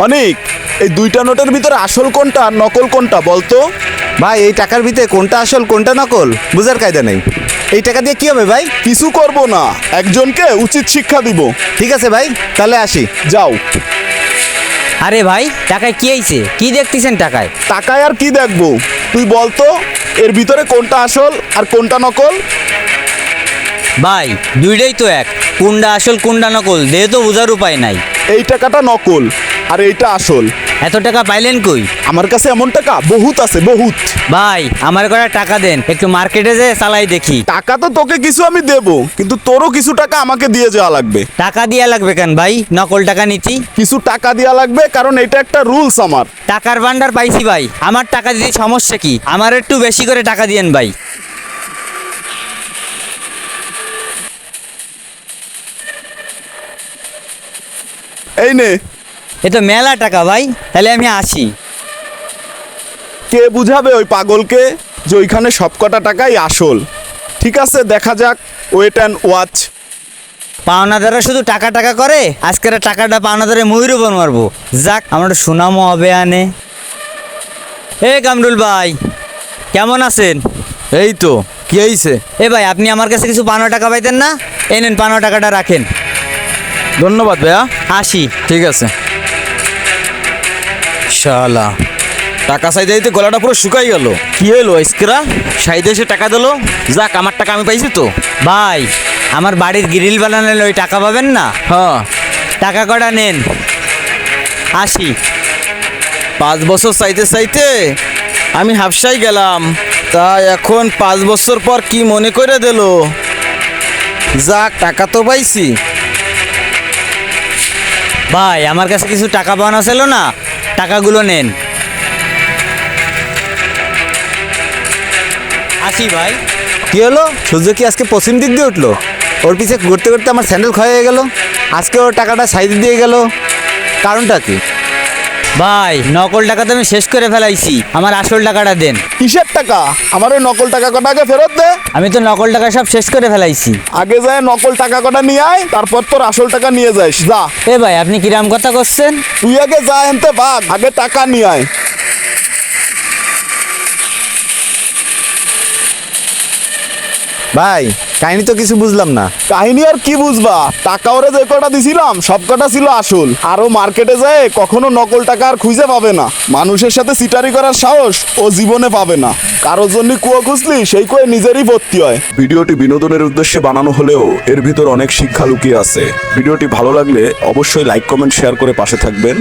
অনেক, এই দুইটা নোটের ভিতরে আসল কোনটা আর নকল কোনটা বলতো? ভাই এই টাকার ভিতরে কোনটা আসল কোনটা নকল বুঝার কায়দা নেই। এই টাকা দিয়ে কি হবে ভাই? কিছু করব না, একজনকে উচিত শিক্ষা দিব। ঠিক আছে ভাই, তাহলে আসি। যাও। আরে ভাই, টাকায় কি হয়েছে? কি দেখতেছেন টাকায়? টাকায় আর কি দেখবো, তুই বলতো এর ভিতরে কোনটা আসল আর কোনটা নকল? ভাই দুইটাই তো এক, কোনটা আসল কোনটা নকল দেহ তো বোঝার উপায় নাই। এই টাকাটা নকল আর এইটা আসল। এত টাকা পাইলেন কই? আমার কাছে এমন টাকা বহুত আছে, বহুত। ভাই আমার করে টাকা দেন, একটু মার্কেটে যেয়ে চালাই দেখি। টাকা তো তোকে কিছু আমি দেব, কিন্তু তোরও কিছু টাকা আমাকে দিয়ে যাওয়া লাগবে। টাকা দিয়া লাগবে কেন ভাই? নকল টাকা নিচ্ছি। কিছু টাকা দেওয়া লাগবে, কারণ এটা একটা রুলস আমার। টাকার ভান্ডার পাইছি ভাই, আমার টাকা দিতে সমস্যা কি? আমার একটু বেশি করে টাকা দিয়েন ভাই। এই নে। এ তো মেলা টাকা ভাই, তাহলে আমি আসি। কে বুঝাবে ওই পাগলকে যে ওইখানে সবকটা টাকাই আসল? ঠিক আছে, দেখা যাক। Wait and watch. পাওনাদাররা শুধু টাকা টাকা করে, আজকের টাকাটা পাওনাদারে ময়ূর বন মারবো। যাক, আমার সুনামও হবে আনে। এ কামরুল ভাই, কেমন আছেন? এই তো, কি হয়েছে? এ ভাই, আপনি আমার কাছে কিছু পাওনা টাকা পাইতেন না? এই নেন, পাওনা টাকাটা রাখেন। ধন্যবাদ ভাইয়া। আসি। ঠিক আছে। শালা, টাকা চাইতে দিতে গলাটা পুরো শুকাই গেল। কি হলো ইস্করা? সাইদে এসে টাকা দিলো। যাক, আমার টাকা আমি পাইছি তো। ভাই, আমার বাড়ির গ্রিল বানালে ওই টাকা পাবেন না? হ্যাঁ, টাকা কটা নেন। আসি। 5 বছর চাইতে চাইতে আমি হাফসাই গেলাম। তা এখন 5 বছর পর কি মনে করে দিল? যাক, টাকা তো পাইছি। ভাই, আমার কাছে কিছু টাকা পাওনা ছিল না, টাকাগুলো নেন। আসি ভাই। কি হলো? সূর্য কি আজকে পশ্চিম দিক দিয়ে উঠলো? ওর পিছে ঘুরতে ঘুরতে আমার স্যান্ডেল ক্ষয় হয়ে গেল। আজকে ওর টাকাটা সাইডে দিয়ে গেল, কারণটা কি? ভাই, নকল টাকা তো আমি শেষ করে ফেলাইছি, আমার আসল টাকাটা দেন। কিসের টাকা? আমার ওই নকল টাকা কটা আগে ফেরত দে। আমি তো নকল টাকা সব শেষ করে ফেলাইছি। আগে যায় নকল টাকা কটা নিয়ে আয়, তারপর তোর আসল টাকা নিয়ে যাইস। যা। এ ভাই, আপনি কিরাম কথা করছেন? তুই আগে যা, এনতে ভাগ, আগে টাকা নিয়ে আয়। ভাই, কাহিনী তো কিছু বুঝলাম না। কাহিনী আর কি বুঝবা? টাকা ওরে যে কটা দিছিলাম সব কটা ছিল আসল। আরো মার্কেটে যায় কখনো নকল টাকা আর খুঁজে পাবে না। মানুষের সাথে সিটারি করার সাহস ও জীবনে পাবে না। কারোর জন্য কুয়ো খুঁজলি সেই কুয়ে নিজেরই ভর্তি হয়। ভিডিওটি বিনোদনের উদ্দেশ্যে বানানো হলেও এর ভিতর অনেক শিক্ষা লুকিয়ে আছে। ভিডিওটি ভালো লাগলে অবশ্যই লাইক, কমেন্ট, শেয়ার করে পাশে থাকবেন।